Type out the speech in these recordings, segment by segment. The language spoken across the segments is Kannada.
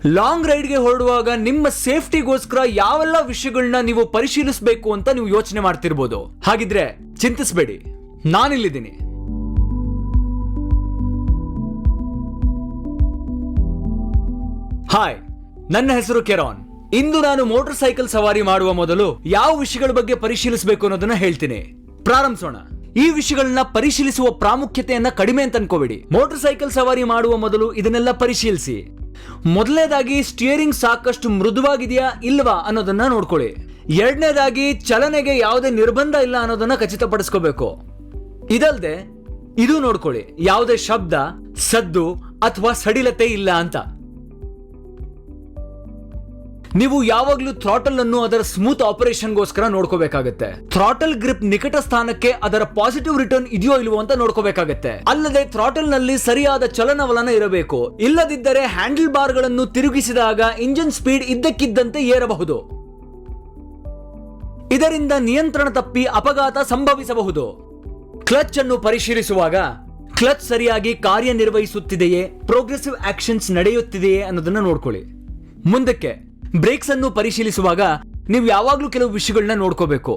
ಲಾಂಗ್ ರೈಡ್ಗೆ ಹೊರಡುವಾಗ ನಿಮ್ಮ ಸೇಫ್ಟಿಗೋಸ್ಕರ ಯಾವೆಲ್ಲ ವಿಷಯಗಳನ್ನ ನೀವು ಪರಿಶೀಲಿಸಬೇಕು ಅಂತ ನೀವು ಯೋಚನೆ ಮಾಡ್ತಿರ್ಬೋದು. ಹಾಗಿದ್ರೆ ಚಿಂತಿಸಬೇಡಿ, ನಾನಿಲ್ಲಿದ್ದೀನಿ. ಹಾಯ್, ನನ್ನ ಹೆಸರು ಕೆರಾನ್. ಇಂದು ನಾನು ಮೋಟಾರ್ ಸೈಕಲ್ ಸವಾರಿ ಮಾಡುವ ಮೊದಲು ಯಾವ ವಿಷಯಗಳ ಬಗ್ಗೆ ಪರಿಶೀಲಿಸಬೇಕು ಅನ್ನೋದನ್ನ ಹೇಳ್ತೀನಿ. ಪ್ರಾರಂಭಿಸೋಣ. ಈ ವಿಷಯಗಳನ್ನ ಪರಿಶೀಲಿಸುವ ಪ್ರಾಮುಖ್ಯತೆಯನ್ನ ಕಡಿಮೆ ಅಂತ ಅನ್ಕೋಬೇಡಿ. ಮೋಟಾರ್ ಸೈಕಲ್ ಸವಾರಿ ಮಾಡುವ ಮೊದಲು ಇದನ್ನೆಲ್ಲ ಪರಿಶೀಲಿಸಿ. ಮೊದಲನೇದಾಗಿ ಸ್ಟಿಯರಿಂಗ್ ಸಾಕಷ್ಟು ಮೃದುವಾಗಿದೆಯಾ ಇಲ್ವಾ ಅನ್ನೋದನ್ನ ನೋಡ್ಕೊಳ್ಳಿ. ಎರಡನೇದಾಗಿ ಚಲನೆಗೆ ಯಾವುದೇ ನಿರ್ಬಂಧ ಇಲ್ಲ ಅನ್ನೋದನ್ನ ಖಚಿತಪಡಿಸ್ಕೋಬೇಕು. ಇದಲ್ದೆ ಇದು ನೋಡ್ಕೊಳ್ಳಿ, ಯಾವುದೇ ಶಬ್ದ, ಸದ್ದು ಅಥವಾ ಸಡಿಲತೆ ಇಲ್ಲ ಅಂತ. ನೀವು ಯಾವಾಗ್ಲೂ ಥ್ರಾಟಲ್ ಅನ್ನು ಅದರ ಸ್ಮೂತ್ ಆಪರೇಷನ್ಗೋಸ್ಕರ ನೋಡ್ಕೋಬೇಕಾಗತ್ತೆ. ಥ್ರಾಟಲ್ ಗ್ರಿಪ್ ನಿಕಟ ಸ್ಥಾನಕ್ಕೆ ಅದರ ಪಾಸಿಟಿವ್ ರಿಟರ್ನ್ ಇದೆಯೋ ಇಲ್ವೋ ಅಂತ ನೋಡ್ಕೋಬೇಕಾಗತ್ತೆ. ಅಲ್ಲದೆ ಥ್ರಾಟಲ್ ನಲ್ಲಿ ಸರಿಯಾದ ಚಲನವಲನ ಇರಬೇಕು. ಇಲ್ಲದಿದ್ದರೆ ಹ್ಯಾಂಡಲ್ ಬಾರ್ ಗಳನ್ನು ತಿರುಗಿಸಿದಾಗ ಇಂಜಿನ್ ಸ್ಪೀಡ್ ಇದ್ದಕ್ಕಿದ್ದಂತೆ ಏರಬಹುದು. ಇದರಿಂದ ನಿಯಂತ್ರಣ ತಪ್ಪಿ ಅಪಘಾತ ಸಂಭವಿಸಬಹುದು. ಕ್ಲಚ್ ಅನ್ನು ಪರಿಶೀಲಿಸುವಾಗ ಕ್ಲಚ್ ಸರಿಯಾಗಿ ಕಾರ್ಯನಿರ್ವಹಿಸುತ್ತಿದೆಯೇ, ಪ್ರೋಗ್ರೆಸಿವ್ ಆಕ್ಷನ್ಸ್ ನಡೆಯುತ್ತಿದೆಯೇ ಅನ್ನೋದನ್ನ ನೋಡ್ಕೊಳ್ಳಿ. ಮುಂದಕ್ಕೆ ಬ್ರೇಕ್ಸ್ ಅನ್ನು ಪರಿಶೀಲಿಸುವಾಗ ನೀವು ಯಾವಾಗ್ಲೂ ಕೆಲವು ವಿಷಯಗಳನ್ನ ನೋಡ್ಕೋಬೇಕು.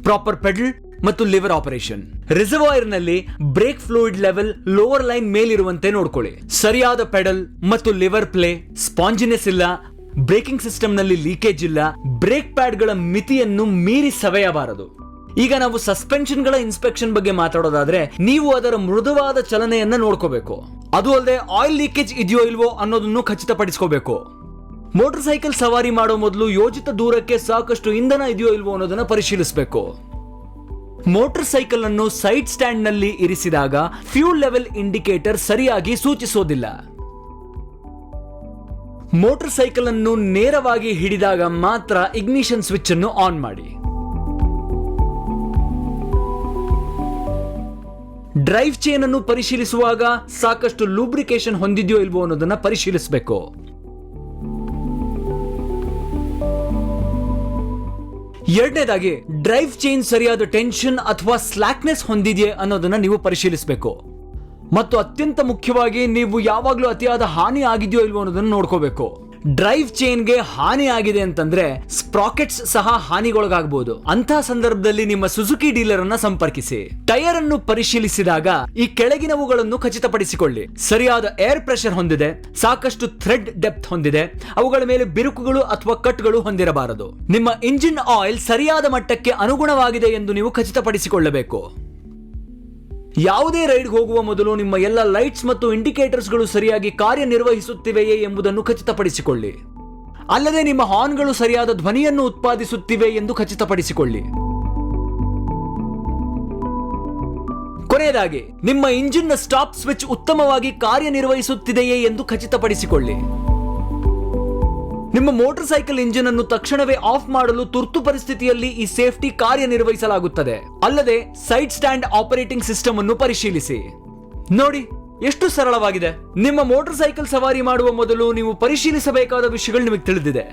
ಪ್ರಾಪರ್ ಪೆಡಲ್ ಮತ್ತು ಲಿವರ್ ಆಪರೇಷನ್. ರಿಸರ್ವಾಯರ್ ನಲ್ಲಿ brake fluid level lower line ಮೇಲಿರುವಂತೆ ನೋಡ್ಕೊಳ್ಳಿ. ಸರಿಯಾದ ಪೆಡಲ್ ಮತ್ತು ಲಿವರ್ ಪ್ಲೇ, ಸ್ಪಾಂಜಿನೆಸ್ ಇಲ್ಲ, ಬ್ರೇಕಿಂಗ್ ಸಿಸ್ಟಮ್ ನಲ್ಲಿ ಲೀಕೇಜ್ ಇಲ್ಲ, ಬ್ರೇಕ್ ಪ್ಯಾಡ್ ಗಳ ಮಿತಿಯನ್ನು ಮೀರಿ ಸವೆಯಬಾರದು. ಈಗ ನಾವು ಸಸ್ಪೆನ್ಷನ್ ಗಳ ಇನ್ಸ್ಪೆಕ್ಷನ್ ಬಗ್ಗೆ ಮಾತಾಡೋದಾದ್ರೆ ನೀವು ಅದರ ಮೃದುವಾದ ಚಲನೆಯನ್ನ ನೋಡ್ಕೋಬೇಕು. ಅದು ಅಲ್ಲದೆ ಆಯಿಲ್ ಲೀಕೇಜ್ ಇದೆಯೋ ಇಲ್ವೋ ಅನ್ನೋದನ್ನು ಖಚಿತಪಡಿಸ್ಕೋಬೇಕು. ಮೋಟಾರ್ ಸೈಕಲ್ ಸವಾರಿ ಮಾಡೋ ಮೊದಲು ಯೋಜಿತ ದೂರಕ್ಕೆ ಸಾಕಷ್ಟು ಇಂಧನ ಇದೆಯೋ ಇಲ್ವೋ ಅನ್ನೋದನ್ನ ಪರಿಶೀಲಿಸಬೇಕು. ಮೋಟಾರ್ ಸೈಕಲ್ ಅನ್ನು ಸೈಡ್ ಸ್ಟ್ಯಾಂಡ್ ನಲ್ಲಿ ಇರಿಸಿದಾಗ ಫ್ಯೂಲ್ ಲೆವೆಲ್ ಇಂಡಿಕೇಟರ್ ಸರಿಯಾಗಿ ಸೂಚಿಸೋದಿಲ್ಲ. ಮೋಟಾರ್ ಸೈಕಲ್ ಅನ್ನು ನೇರವಾಗಿ ಹಿಡಿದಾಗ ಮಾತ್ರ ಇಗ್ನಿಷನ್ ಸ್ವಿಚ್ ಅನ್ನು ಆನ್ ಮಾಡಿ. ಡ್ರೈವ್ ಚೈನ್ ಅನ್ನು ಪರಿಶೀಲಿಸುವಾಗ ಸಾಕಷ್ಟು ಲೂಬ್ರಿಕೇಶನ್ ಹೊಂದಿದೆಯೋ ಇಲ್ವೋ ಅನ್ನೋದನ್ನ ಪರಿಶೀಲಿಸಬೇಕು. ಎರಡನೇದಾಗಿ ಡ್ರೈವ್ ಚೈನ್ ಸರಿಯಾದ ಟೆನ್ಷನ್ ಅಥವಾ ಸ್ಲಾಕ್ನೆಸ್ ಹೊಂದಿದೆಯೇ ಅನ್ನೋದನ್ನ ನೀವು ಪರಿಶೀಲಿಸಬೇಕು. ಮತ್ತು ಅತ್ಯಂತ ಮುಖ್ಯವಾಗಿ ನೀವು ಯಾವಾಗಲೂ ಅತಿಯಾದ ಹಾನಿ ಆಗಿದೆಯೋ ಇಲ್ವೋ ಅನ್ನೋದನ್ನ ನೋಡ್ಕೋಬೇಕು. ಡ್ರೈವ್ ಚೈನ್ಗೆ ಹಾನಿ ಆಗಿದೆ ಅಂತಂದ್ರೆ ಸ್ಪ್ರಾಕೆಟ್ಸ್ ಸಹ ಹಾನಿಗೊಳಗಾಗಬಹುದು. ಅಂತಹ ಸಂದರ್ಭದಲ್ಲಿ ನಿಮ್ಮ ಸುಜುಕಿ ಡೀಲರ್ ಅನ್ನ ಸಂಪರ್ಕಿಸಿ. ಟೈರ್ ಅನ್ನು ಪರಿಶೀಲಿಸಿದಾಗ ಈ ಕೆಳಗಿನವುಗಳನ್ನು ಖಚಿತಪಡಿಸಿಕೊಳ್ಳಿ. ಸರಿಯಾದ ಏರ್ ಪ್ರೆಷರ್ ಹೊಂದಿದೆ, ಸಾಕಷ್ಟು ಥ್ರೆಡ್ ಡೆಪ್ತ್ ಹೊಂದಿದೆ, ಅವುಗಳ ಮೇಲೆ ಬಿರುಕುಗಳು ಅಥವಾ ಕಟ್ಗಳು ಹೊಂದಿರಬಾರದು. ನಿಮ್ಮ ಇಂಜಿನ್ ಆಯಿಲ್ ಸರಿಯಾದ ಮಟ್ಟಕ್ಕೆ ಅನುಗುಣವಾಗಿದೆ ಎಂದು ನೀವು ಖಚಿತಪಡಿಸಿಕೊಳ್ಳಬೇಕು. ಯಾವುದೇ ರೈಡ್ ಹೋಗುವ ಮೊದಲು ನಿಮ್ಮ ಎಲ್ಲ ಲೈಟ್ಸ್ ಮತ್ತು ಇಂಡಿಕೇಟರ್ಸ್ ಗಳು ಸರಿಯಾಗಿ ಕಾರ್ಯನಿರ್ವಹಿಸುತ್ತಿವೆಯೇ ಎಂಬುದನ್ನು ಖಚಿತಪಡಿಸಿಕೊಳ್ಳಿ. ಅಲ್ಲದೆ ನಿಮ್ಮ ಹಾರ್ನ್ಗಳು ಸರಿಯಾದ ಧ್ವನಿಯನ್ನು ಉತ್ಪಾದಿಸುತ್ತಿವೆ ಎಂದು ಖಚಿತಪಡಿಸಿಕೊಳ್ಳಿ. ಕೊನೆಯದಾಗಿ ನಿಮ್ಮ ಇಂಜಿನ್ ನ ಸ್ಟಾಪ್ ಸ್ವಿಚ್ ಉತ್ತಮವಾಗಿ ಕಾರ್ಯನಿರ್ವಹಿಸುತ್ತಿದೆಯೇ ಎಂದು ಖಚಿತಪಡಿಸಿಕೊಳ್ಳಿ. ನಿಮ್ಮ ಮೋಟಾರ್ ಸೈಕಲ್ ಇಂಜಿನ್ ಅನ್ನು ತಕ್ಷಣವೇ ಆಫ್ ಮಾಡಲು ತುರ್ತು ಪರಿಸ್ಥಿತಿಯಲ್ಲಿ ಈ ಸೇಫ್ಟಿ ಕಾರ್ಯನಿರ್ವಹಿಸಲಾಗುತ್ತದೆ. ಅಲ್ಲದೆ ಸೈಡ್ ಸ್ಟ್ಯಾಂಡ್ ಆಪರೇಟಿಂಗ್ ಸಿಸ್ಟಮ್ ಅನ್ನು ಪರಿಶೀಲಿಸಿ. ನೋಡಿ, ಎಷ್ಟು ಸರಳವಾಗಿದೆ. ನಿಮ್ಮ ಮೋಟಾರ್ ಸೈಕಲ್ ಸವಾರಿ ಮಾಡುವ ಮೊದಲು ನೀವು ಪರಿಶೀಲಿಸಬೇಕಾದ ವಿಷಯಗಳು ನಿಮಗೆ ತಿಳಿದಿದೆ.